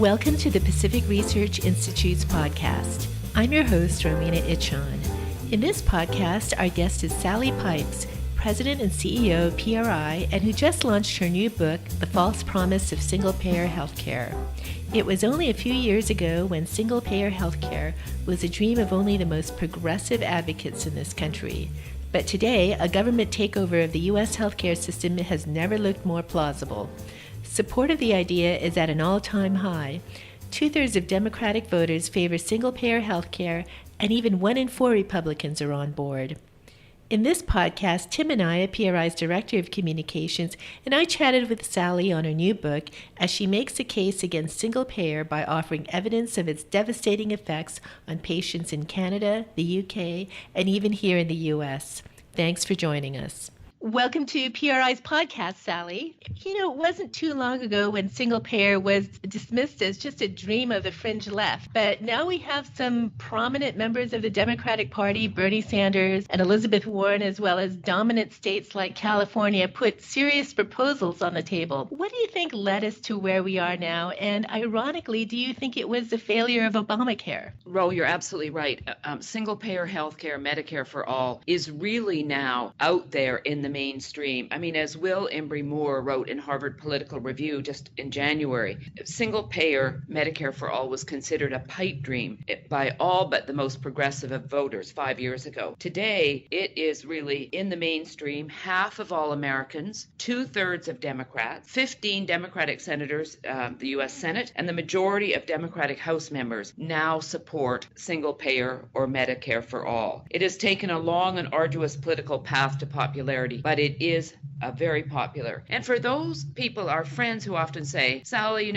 Welcome to the Pacific Research Institute's podcast. I'm your host, Romina Ichon. In this podcast, our guest is Sally Pipes, President and CEO of PRI, and who just launched her new book, The False Promise of Single-Payer Healthcare. It was only a few years ago when single-payer healthcare was a dream of only the most progressive advocates in this country. But today, a government takeover of the U.S. healthcare system has never looked more plausible. Support of the idea is at an all-time high. 2/3 of Democratic voters favor single-payer healthcare, and even 1 in 4 Republicans are on board. In this podcast, Tim and I, PRI's Director of Communications, and I chatted with Sally on her new book as she makes a case against single-payer by offering evidence of its devastating effects on patients in Canada, the UK, and even here in the US. Thanks for joining us. Welcome to PRI's podcast, Sally. It wasn't too long ago when single payer was dismissed as just a dream of the fringe left. But now we have some prominent members of the Democratic Party, Bernie Sanders and Elizabeth Warren, as well as dominant states like California, put serious proposals on the table. What do you think led us to where we are now? And ironically, do you think it was the failure of Obamacare? Ro, you're absolutely right. Single-payer healthcare, Medicare for all, is really now out there in the mainstream. I mean, as Will Embry-Moore wrote in Harvard Political Review just in January, single-payer Medicare for all was considered a pipe dream by all but the most progressive of voters 5 years ago. Today, it is really in the mainstream. Half of all Americans, 2/3 of Democrats, 15 Democratic senators, the U.S. Senate, and the majority of Democratic House members now support single-payer or Medicare for all. It has taken a long and arduous political path to popularity, but it is very popular. And for those people, our friends who often say, Sally,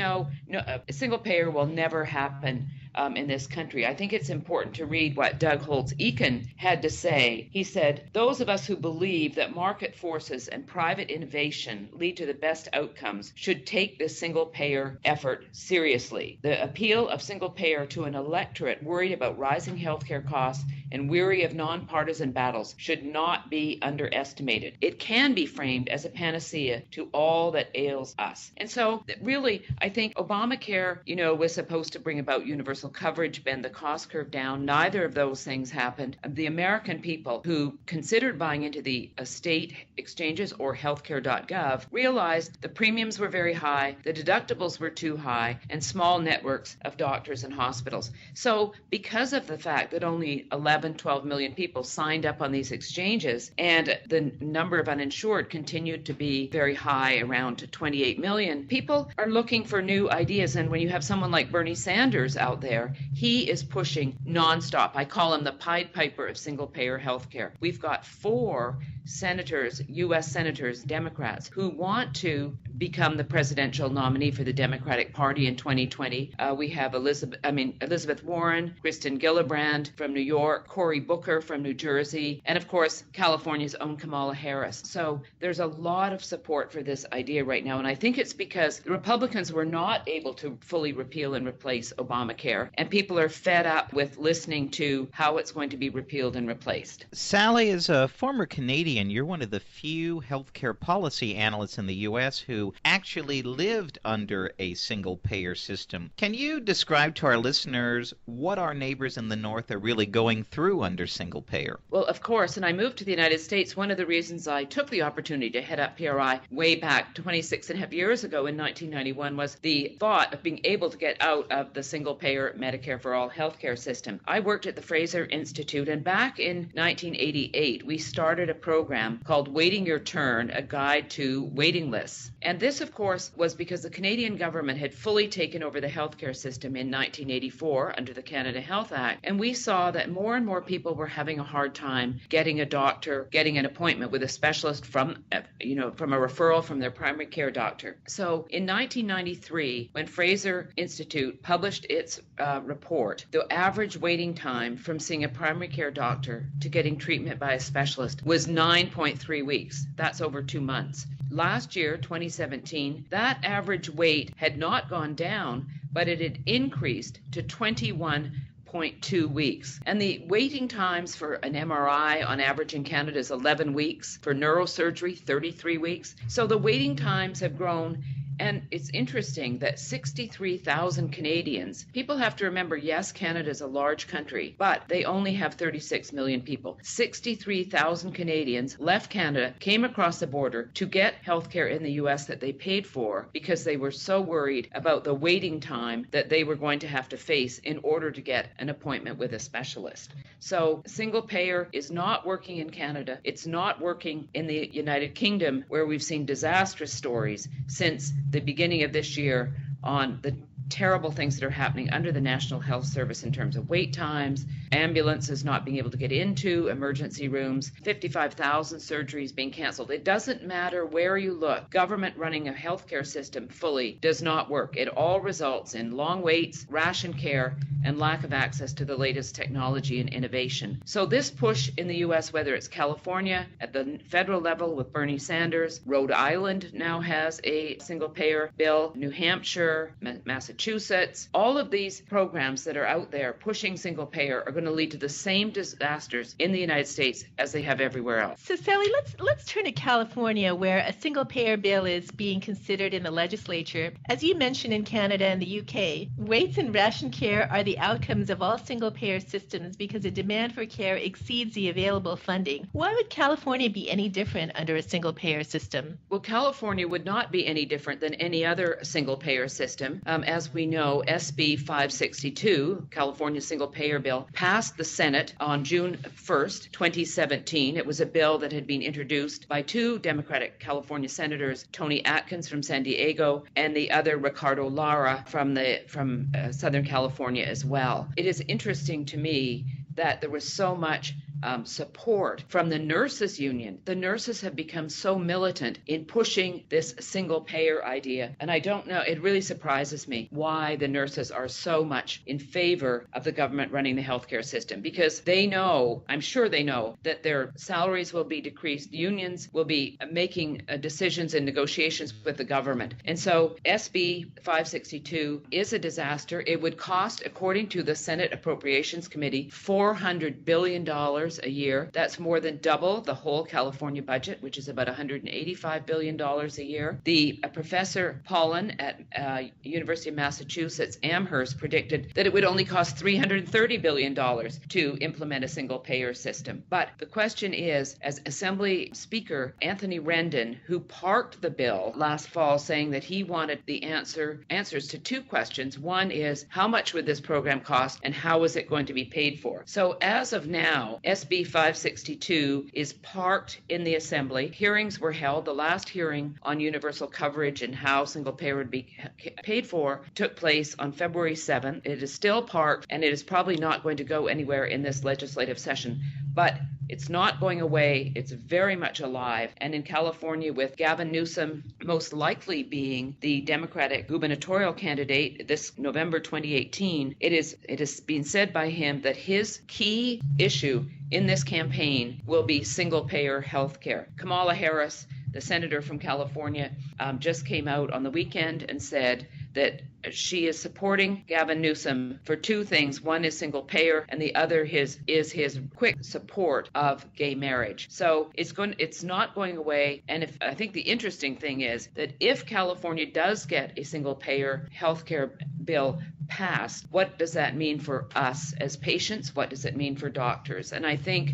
single payer will never happen in this country, I think it's important to read what Doug Holtz-Eakin had to say. He said, those of us who believe that market forces and private innovation lead to the best outcomes should take this single-payer effort seriously. The appeal of single-payer to an electorate worried about rising healthcare costs and weary of nonpartisan battles should not be underestimated. It can be framed as a panacea to all that ails us. And so really, I think Obamacare, was supposed to bring about universal coverage, bend the cost curve down. Neither of those things happened. The American people who considered buying into the state exchanges or healthcare.gov realized the premiums were very high, the deductibles were too high, and small networks of doctors and hospitals. So because of the fact that only 12 million people signed up on these exchanges, and the number of uninsured continued to be very high, around 28 million, people are looking for new ideas. And when you have someone like Bernie Sanders out there, he is pushing nonstop. I call him the Pied Piper of single-payer healthcare. We've got 4 senators, U.S. senators, Democrats, who want to become the presidential nominee for the Democratic Party in 2020. We have Elizabeth Warren, Kristen Gillibrand from New York, Cory Booker from New Jersey, and of course, California's own Kamala Harris. So there's a lot of support for this idea right now, and I think it's because the Republicans were not able to fully repeal and replace Obamacare, and people are fed up with listening to how it's going to be repealed and replaced. Sally, as a former Canadian, you're one of the few healthcare policy analysts in the U.S. who actually lived under a single-payer system. Can you describe to our listeners what our neighbors in the North are really going through under single-payer? Well, of course, and I moved to the United States. One of the reasons I took the opportunity to head up PRI way back 26 and a half years ago in 1991 was the thought of being able to get out of the single-payer Medicare for all healthcare system. I worked at the Fraser Institute, and back in 1988, we started a program called Waiting Your Turn, a guide to waiting lists. And this, of course, was because the Canadian government had fully taken over the healthcare system in 1984 under the Canada Health Act. And we saw that more and more people were having a hard time getting a doctor, getting an appointment with a specialist from a referral from their primary care doctor. So in 1993, when Fraser Institute published its report, the average waiting time from seeing a primary care doctor to getting treatment by a specialist was 9.3 weeks. That's over 2 months. Last year, 2017, that average wait had not gone down, but it had increased to 21.2 weeks. And the waiting times for an MRI on average in Canada is 11 weeks. For neurosurgery, 33 weeks. So the waiting times have grown And it's interesting that 63,000 Canadians, people have to remember, yes, Canada is a large country, but they only have 36 million people. 63,000 Canadians left Canada, came across the border to get health care in the U.S. that they paid for because they were so worried about the waiting time that they were going to have to face in order to get an appointment with a specialist. So single payer is not working in Canada. It's not working in the United Kingdom, where we've seen disastrous stories since the beginning of this year on the terrible things that are happening under the National Health Service in terms of wait times, ambulances not being able to get into emergency rooms, 55,000 surgeries being canceled. It doesn't matter where you look. Government running a healthcare system fully does not work. It all results in long waits, ration care, and lack of access to the latest technology and innovation. So this push in the U.S., whether it's California at the federal level with Bernie Sanders, Rhode Island now has a single-payer bill, New Hampshire, Massachusetts, all of these programs that are out there pushing single-payer are going to lead to the same disasters in the United States as they have everywhere else. So, Sally, let's turn to California, where a single-payer bill is being considered in the legislature. As you mentioned, in Canada and the UK, waits and ration care are the outcomes of all single-payer systems because the demand for care exceeds the available funding. Why would California be any different under a single-payer system? Well, California would not be any different than any other single-payer system. As we know, SB 562, California single-payer bill, passed the Senate on June 1st, 2017. It was a bill that had been introduced by two Democratic California senators, Tony Atkins from San Diego and the other Ricardo Lara from Southern California as well. It is interesting to me that there was so much support from the nurses union. The nurses have become so militant in pushing this single payer idea. And I don't know, it really surprises me why the nurses are so much in favor of the government running the healthcare system, because they know, I'm sure they know, that their salaries will be decreased. Unions will be making decisions and negotiations with the government. And so SB 562 is a disaster. It would cost, according to the Senate Appropriations Committee, $400 billion a year. That's more than double the whole California budget, which is about $185 billion a year. Professor Pollan at University of Massachusetts Amherst predicted that it would only cost $330 billion to implement a single-payer system. But the question is, as Assembly Speaker Anthony Rendon, who parked the bill last fall, saying that he wanted the answers to two questions. One is, how much would this program cost, and how is it going to be paid for? So as of now, SB 562 is parked in the Assembly. Hearings were held. The last hearing on universal coverage and how single payer would be paid for took place on February 7th. It is still parked, and it is probably not going to go anywhere in this legislative session. But it's not going away. It's very much alive. And in California, with Gavin Newsom most likely being the Democratic gubernatorial candidate this November 2018, it has been said by him that his key issue in this campaign will be single-payer health care. Kamala Harris, the senator from California, just came out on the weekend and said that she is supporting Gavin Newsom for two things. One is single payer, and the other is his quick support of gay marriage. So it's not going away. And I think the interesting thing is that if California does get a single payer healthcare bill passed, what does that mean for us as patients? What does it mean for doctors? And I think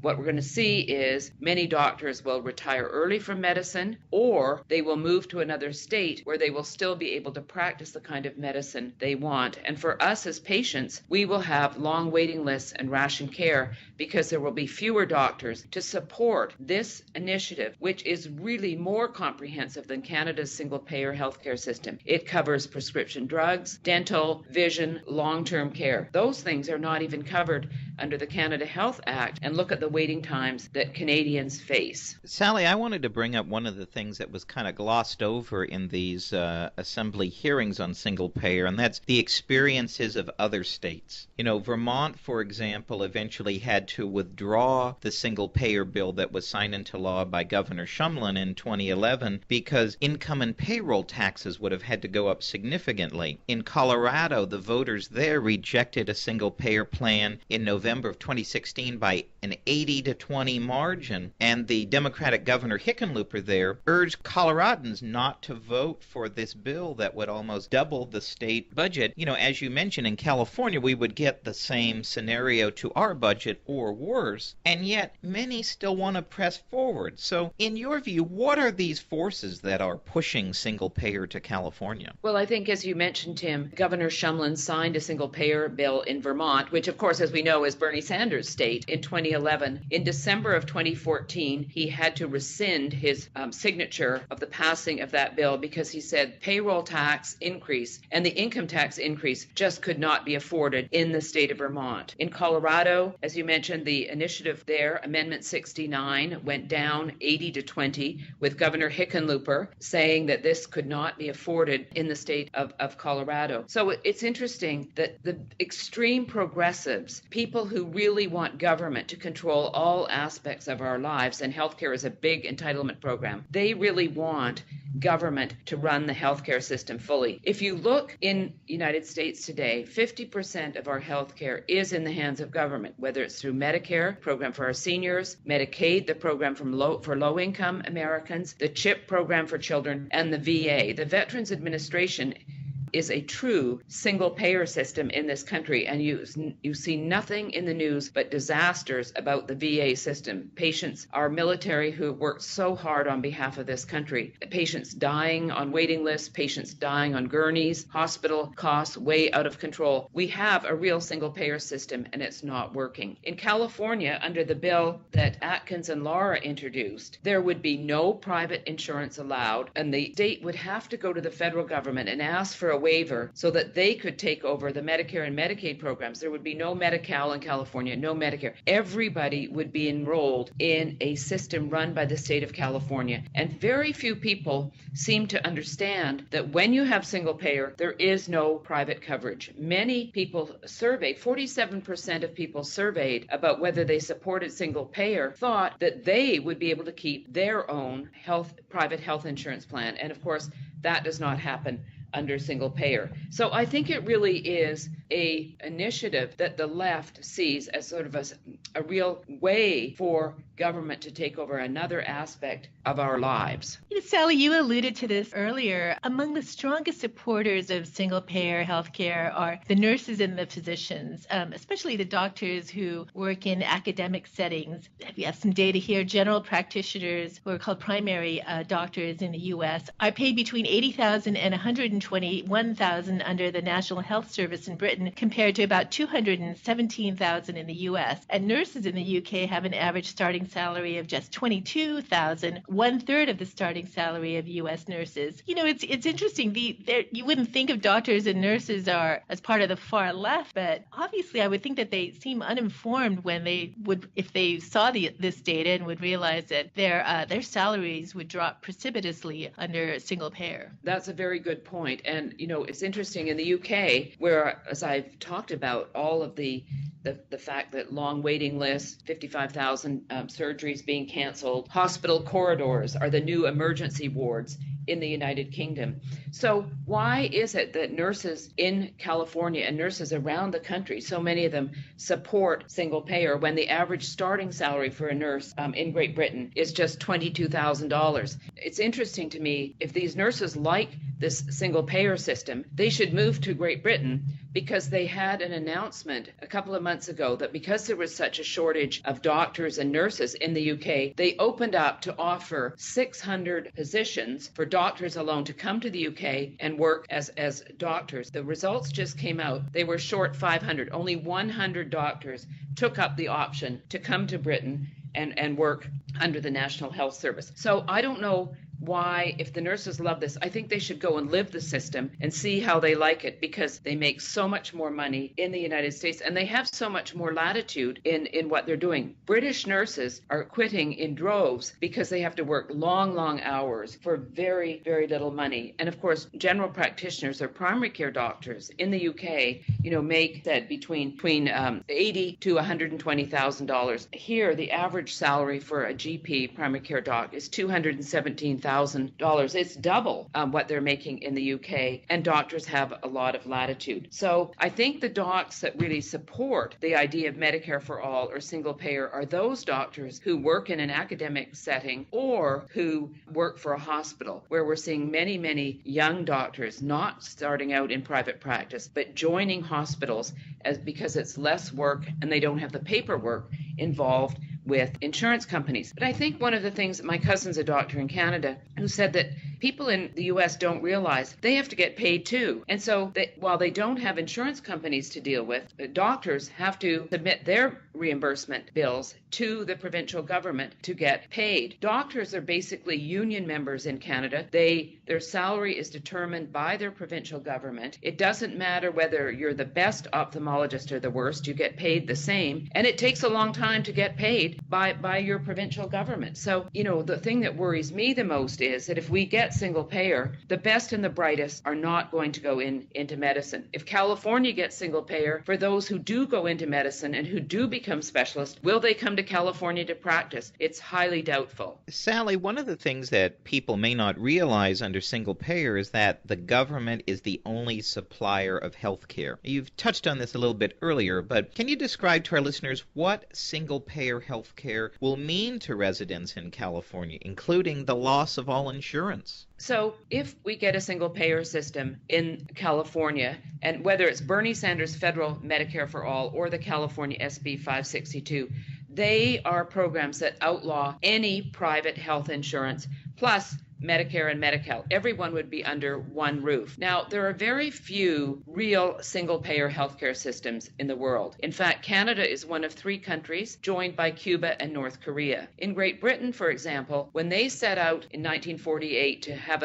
what we're going to see is many doctors will retire early from medicine, or they will move to another state where they will still be able to practice the kind of medicine they want. And for us as patients, we will have long waiting lists and ration care because there will be fewer doctors to support this initiative, which is really more comprehensive than Canada's single-payer healthcare system. It covers prescription drugs, dental, vision, long-term care. Those things are not even covered under the Canada Health Act, and look at the waiting times that Canadians face. Sally, I wanted to bring up one of the things that was kind of glossed over in these assembly hearings on single payer, and that's the experiences of other states. You know, Vermont, for example, eventually had to withdraw the single payer bill that was signed into law by Governor Shumlin in 2011 because income and payroll taxes would have had to go up significantly. In Colorado, the voters there rejected a single payer plan in November November of 2016 by an 80-20 margin, and the Democratic Governor Hickenlooper there urged Coloradans not to vote for this bill that would almost double the state budget. As you mentioned, in California, we would get the same scenario to our budget or worse, and yet many still want to press forward. So, in your view, what are these forces that are pushing single payer to California? Well, I think, as you mentioned, Tim, Governor Shumlin signed a single payer bill in Vermont, which, of course, as we know, is Bernie Sanders' state, in 2011. In December of 2014, he had to rescind his signature of the passing of that bill because he said payroll tax increase and the income tax increase just could not be afforded in the state of Vermont. In Colorado, as you mentioned, the initiative there, Amendment 69, went down 80-20, with Governor Hickenlooper saying that this could not be afforded in the state of Colorado. So it's interesting that the extreme progressives, people who really want government to control all aspects of our lives, and healthcare is a big entitlement program, they really want government to run the healthcare system fully. If you look in the United States today, 50% of our healthcare is in the hands of government, whether it's through Medicare, program for our seniors, Medicaid, the program for low-income Americans, the CHIP program for children, and the VA. The Veterans Administration is a true single-payer system in this country, and you see nothing in the news but disasters about the VA system. Patients, our military who have worked so hard on behalf of this country, patients dying on waiting lists, patients dying on gurneys, hospital costs way out of control. We have a real single-payer system, and it's not working. In California, under the bill that Atkins and Lara introduced, there would be no private insurance allowed, and the state would have to go to the federal government and ask for a waiver so that they could take over the Medicare and Medicaid programs. There would be no Medi-Cal in California, no Medicare. Everybody would be enrolled in a system run by the state of California. And very few people seem to understand that when you have single payer, there is no private coverage. Many people surveyed, 47% of people surveyed about whether they supported single payer, thought that they would be able to keep their own private health insurance plan. And of course, that does not happen under single payer. So I think it really is a initiative that the left sees as sort of a real way for government to take over another aspect of our lives. Sally, you alluded to this earlier. Among the strongest supporters of single-payer healthcare are the nurses and the physicians, especially the doctors who work in academic settings. We have some data here. General practitioners, who are called primary doctors in the U.S., are paid between $80,000 and $121,000 under the National Health Service in Britain, compared to about $217,000 in the U.S. And nurses in the U.K. have an average starting salary of just $22,000, one-third of the starting salary of U.S. nurses. It's interesting. You wouldn't think of doctors and nurses are as part of the far left, but obviously I would think that they seem uninformed when they would, if they saw this data, and would realize that their salaries would drop precipitously under single payer. That's a very good point. And, it's interesting in the UK, where, as I've talked about, all of the fact that long waiting lists, 55,000 surgeries being canceled, hospital corridors are the new emergency wards in the United Kingdom. So why is it that nurses in California and nurses around the country, so many of them support single payer when the average starting salary for a nurse in Great Britain is just $22,000? It's interesting to me, if these nurses like this single payer system, they should move to Great Britain, because they had an announcement a couple of months ago that because there was such a shortage of doctors and nurses in the UK, they opened up to offer 600 positions for doctors alone to come to the UK and work as doctors. The results just came out. They were short 500. Only 100 doctors took up the option to come to Britain and work under the National Health Service. So I don't know why, if the nurses love this, I think they should go and live the system and see how they like it, because they make so much more money in the United States and they have so much more latitude in what they're doing. British nurses are quitting in droves because they have to work long hours for very, very little money. And of course, general practitioners or primary care doctors in the UK, make that between $80,000 to $120,000. Here, the average salary for a GP primary care doc is $217,000. $100,000. It's double what they're making in the UK, and doctors have a lot of latitude. So I think the docs that really support the idea of Medicare for all or single payer are those doctors who work in an academic setting or who work for a hospital, where we're seeing many, many young doctors not starting out in private practice, but joining hospitals because it's less work and they don't have the paperwork involved with insurance companies. But I think one of the things, my cousin's a doctor in Canada who said that people in the US don't realize they have to get paid too. And so while they don't have insurance companies to deal with, doctors have to submit their reimbursement bills to the provincial government to get paid. Doctors are basically union members in Canada. Their salary is determined by their provincial government. It doesn't matter whether you're the best ophthalmologist or the worst, you get paid the same. And it takes a long time to get paid by your provincial government. So, the thing that worries me the most is that if we get single payer, the best and the brightest are not going to go into medicine. If California gets single payer, for those who do go into medicine and who do become specialists, will they come to California to practice? It's highly doubtful. Sally, one of the things that people may not realize under single payer is that the government is the only supplier of health care. You've touched on this a little bit earlier, but can you describe to our listeners what single payer health care will mean to residents in California, including the loss of all insurance? So if we get a single payer system in California, and whether it's Bernie Sanders' federal Medicare for all or the California SB 562, they are programs that outlaw any private health insurance, plus Medicare and Medi-Cal. Everyone would be under one roof. Now, there are very few real single-payer healthcare systems in the world. In fact, Canada is one of 3 countries, joined by Cuba and North Korea. In Great Britain, for example, when they set out in 1948 to have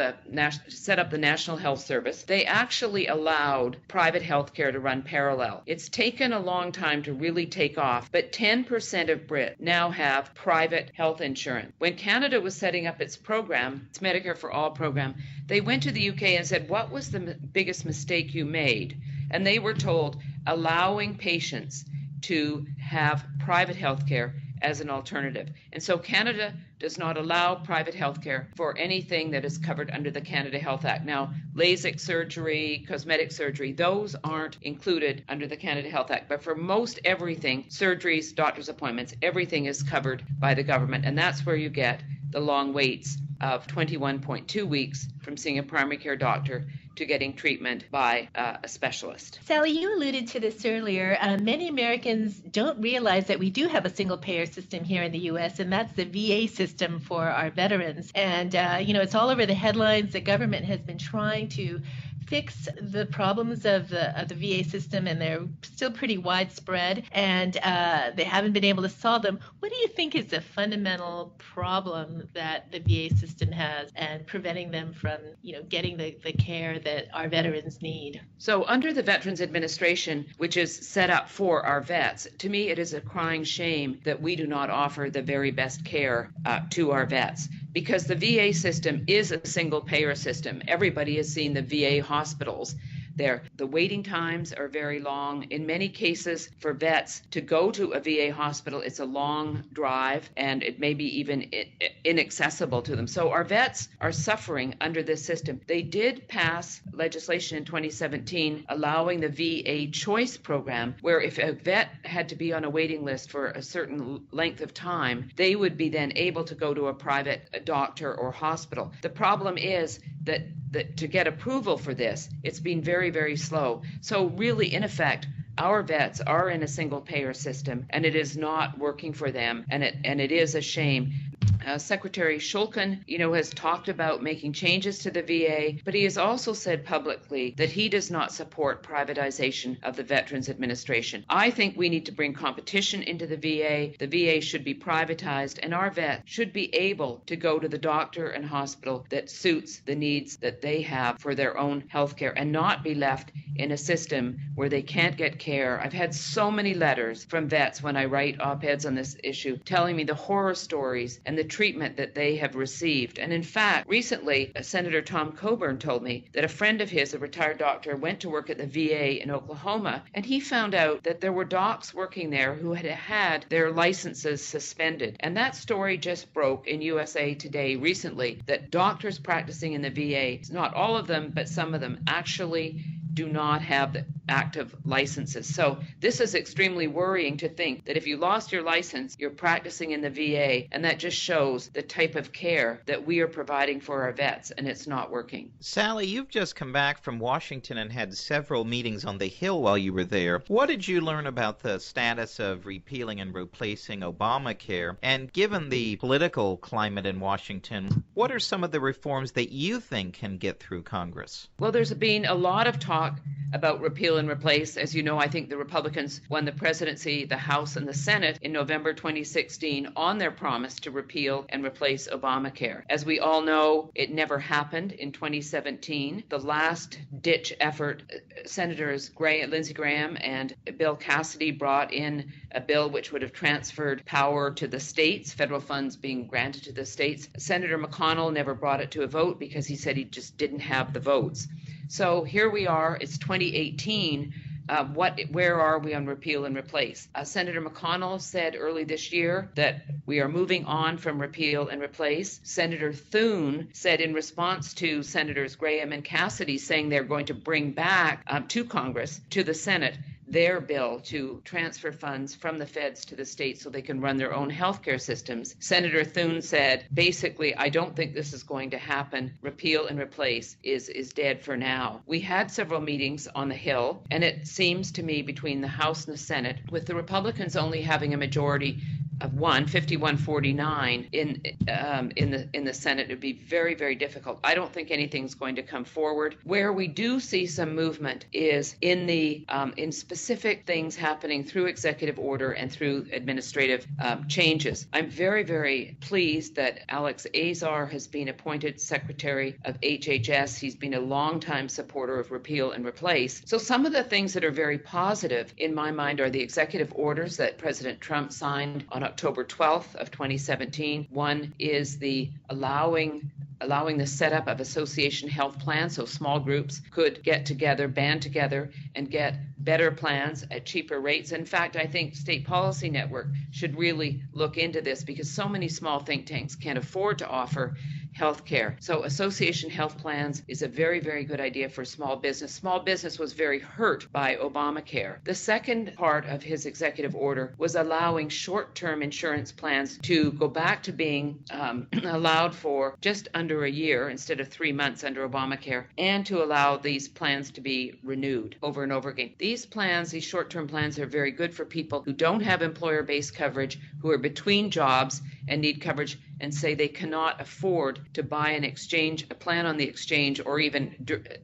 set up the National Health Service, they actually allowed private healthcare to run parallel. It's taken a long time to really take off, but 10% of Brits now have private health insurance. When Canada was setting up its program, its Medicare for All program, they went to the UK and said, what was the biggest mistake you made? And they were told, allowing patients to have private health care as an alternative. And so Canada does not allow private health care for anything that is covered under the Canada Health Act. Now, LASIK surgery, cosmetic surgery, those aren't included under the Canada Health Act. But for most everything, surgeries, doctor's appointments, everything is covered by the government. And that's where you get the long waits of 21.2 weeks from seeing a primary care doctor to getting treatment by a specialist. Sally, you alluded to this earlier. Many Americans don't realize that we do have a single payer system here in the U.S., and that's the VA system for our veterans. And, it's all over the headlines. The government has been trying to fix the problems of the VA system, and they're still pretty widespread, and they haven't been able to solve them. What do you think is the fundamental problem that the VA system has and preventing them from, getting the care that our veterans need? So under the Veterans Administration, which is set up for our vets, to me it is a crying shame that we do not offer the very best care to our vets. Because the VA system is a single payer system. Everybody has seen the VA hospitals. The waiting times are very long. In many cases, for vets to go to a VA hospital, it's a long drive, and it may be even inaccessible to them. So our vets are suffering under this system. They did pass legislation in 2017 allowing the VA Choice program, where if a vet had to be on a waiting list for a certain length of time, they would be then able to go to a private doctor or hospital. The problem is that to get approval for this, it's been very, very slow. So really, in effect, our vets are in a single payer system, and it is not working for them, and it is a shame. Secretary Shulkin, has talked about making changes to the VA, but he has also said publicly that he does not support privatization of the Veterans Administration. I think we need to bring competition into the VA. The VA should be privatized, and our vets should be able to go to the doctor and hospital that suits the needs that they have for their own health care, and not be left in a system where they can't get care. I've had so many letters from vets when I write op-eds on this issue telling me the horror stories and the treatment that they have received. And in fact, recently, Senator Tom Coburn told me that a friend of his, a retired doctor, went to work at the VA in Oklahoma, and he found out that there were docs working there who had had their licenses suspended. And that story just broke in USA Today recently, that doctors practicing in the VA, not all of them, but some of them, actually do not have the active licenses. So this is extremely worrying to think that if you lost your license, you're practicing in the VA, and that just shows the type of care that we are providing for our vets, and it's not working. Sally, you've just come back from Washington and had several meetings on the Hill while you were there. What did you learn about the status of repealing and replacing Obamacare? And given the political climate in Washington, what are some of the reforms that you think can get through Congress? Well, there's been a lot of talk about repeal and replace. As you know, I think the Republicans won the presidency, the House, and the Senate in November 2016 on their promise to repeal and replace Obamacare. As we all know, it never happened in 2017. The last ditch effort, Senators Lindsey Graham and Bill Cassidy brought in a bill which would have transferred power to the states, federal funds being granted to the states. Senator McConnell never brought it to a vote because he said he just didn't have the votes. So here we are, it's 2018. Where are we on repeal and replace? Senator McConnell said early this year that we are moving on from repeal and replace. Senator Thune said in response to Senators Graham and Cassidy saying they're going to bring back to Congress, to the Senate, their bill to transfer funds from the feds to the states so they can run their own healthcare systems. Senator Thune said, basically, I don't think this is going to happen. Repeal and replace is dead for now. We had several meetings on the Hill, and it seems to me between the House and the Senate, with the Republicans only having a majority of 51-49 in the Senate, it would be very, very difficult. I don't think anything's going to come forward. Where we do see some movement is in specific things happening through executive order and through administrative changes. I'm very, very pleased that Alex Azar has been appointed Secretary of HHS. He's been a longtime supporter of repeal and replace. So some of the things that are very positive in my mind are the executive orders that President Trump signed on October 12th of 2017. One is the allowing the setup of association health plans, so small groups could get together, band together, and get better plans at cheaper rates. In fact, I think State Policy Network should really look into this because so many small think tanks can't afford to offer health care. So association health plans is a very, very good idea for small business. Small business was very hurt by Obamacare. The second part of his executive order was allowing short-term insurance plans to go back to being allowed for just under a year instead of 3 months under Obamacare, and to allow these plans to be renewed over and over again. These short-term plans are very good for people who don't have employer-based coverage, who are between jobs and need coverage, and say they cannot afford to buy a plan on the exchange, or even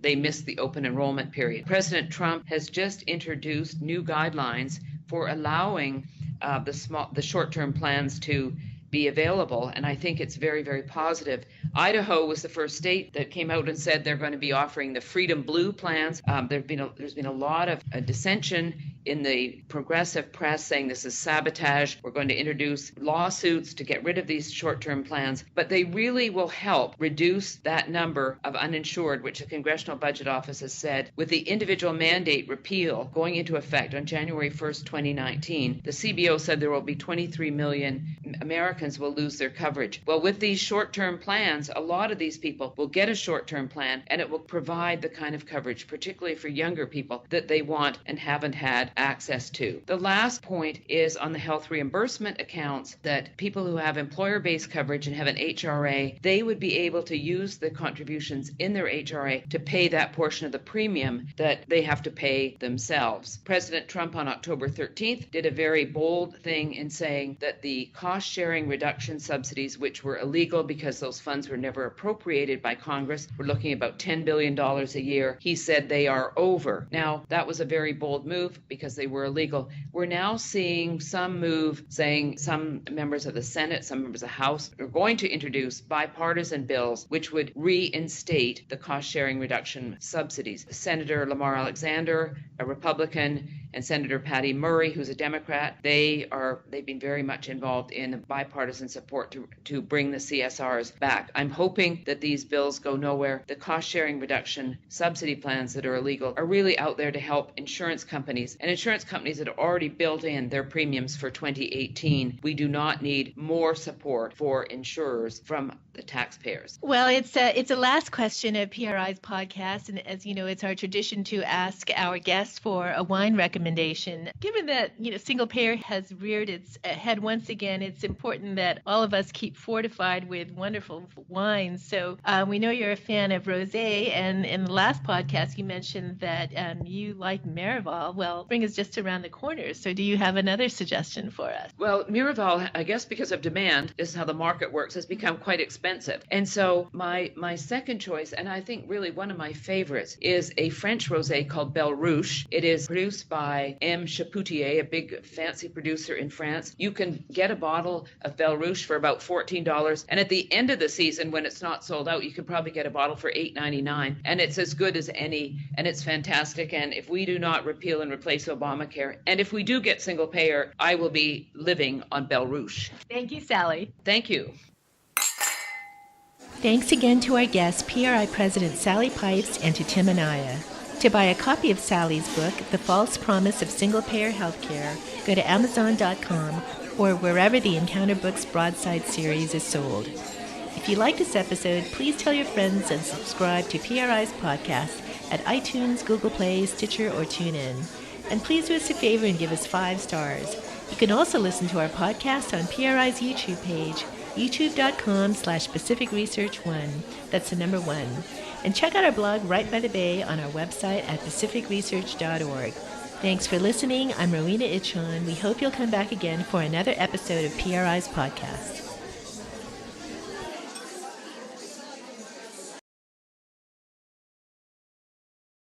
they miss the open enrollment period. President Trump has just introduced new guidelines for allowing the short-term plans to be available, and I think it's very, very positive. Idaho was the first state that came out and said they're going to be offering the Freedom Blue plans. There's been a lot of dissension in the progressive press saying this is sabotage. We're going to introduce lawsuits to get rid of these short-term plans, but they really will help reduce that number of uninsured, which the Congressional Budget Office has said, with the individual mandate repeal going into effect on January 1st, 2019. The CBO said there will be 23 million Americans will lose their coverage. Well, with these short-term plans, a lot of these people will get a short-term plan, and it will provide the kind of coverage, particularly for younger people, that they want and haven't had access to. The last point is on the health reimbursement accounts, that people who have employer-based coverage and have an HRA, they would be able to use the contributions in their HRA to pay that portion of the premium that they have to pay themselves. President Trump on October 13th did a very bold thing in saying that the cost-sharing reduction subsidies, which were illegal because those funds were never appropriated by Congress, we're looking at about $10 billion a year. He said they are over. Now, that was a very bold move because because they were illegal. We're now seeing some move saying some members of the Senate, some members of the House are going to introduce bipartisan bills which would reinstate the cost-sharing reduction subsidies. Senator Lamar Alexander, a Republican, and Senator Patty Murray, who's a Democrat, they've been very much involved in bipartisan support to bring the CSRs back. I'm hoping that these bills go nowhere. The cost-sharing reduction subsidy plans that are illegal are really out there to help insurance companies, and insurance companies that have already built in their premiums for 2018. We do not need more support for insurers from the taxpayers. Well, it's a last question of PRI's podcast, and as you know, it's our tradition to ask our guests for a wine recommendation. Given that single payer has reared its head once again, it's important that all of us keep fortified with wonderful wines. So we know you're a fan of rosé, and in the last podcast you mentioned that you like Miraval. Well, spring is just around the corner, so do you have another suggestion for us? Well, Miraval, I guess because of demand, this is how the market works, has become quite expensive. And so my second choice, and I think really one of my favorites, is a French rosé called Belle Rouge. It is produced by M. Chapoutier, a big fancy producer in France. You can get a bottle of Belle Rouge for about $14, and at the end of the season, when it's not sold out, you can probably get a bottle for $8.99, and it's as good as any, and it's fantastic. And if we do not repeal and replace Obamacare, and if we do get single payer, I will be living on Belle Rouge. Thank you, Sally. Thank you. Thanks again to our guest, PRI President Sally Pipes, and to Tim Anaya. To buy a copy of Sally's book, The False Promise of Single-Payer Healthcare, go to Amazon.com or wherever the Encounter Books Broadside series is sold. If you like this episode, please tell your friends and subscribe to PRI's podcast at iTunes, Google Play, Stitcher, or TuneIn. And please do us a favor and give us 5 stars. You can also listen to our podcast on PRI's YouTube page, youtube.com/Pacific Research 1. That's the number 1. And check out our blog Right by the Bay on our website at pacificresearch.org. Thanks for listening. I'm Rowena Itchon. We hope you'll come back again for another episode of PRI's podcast.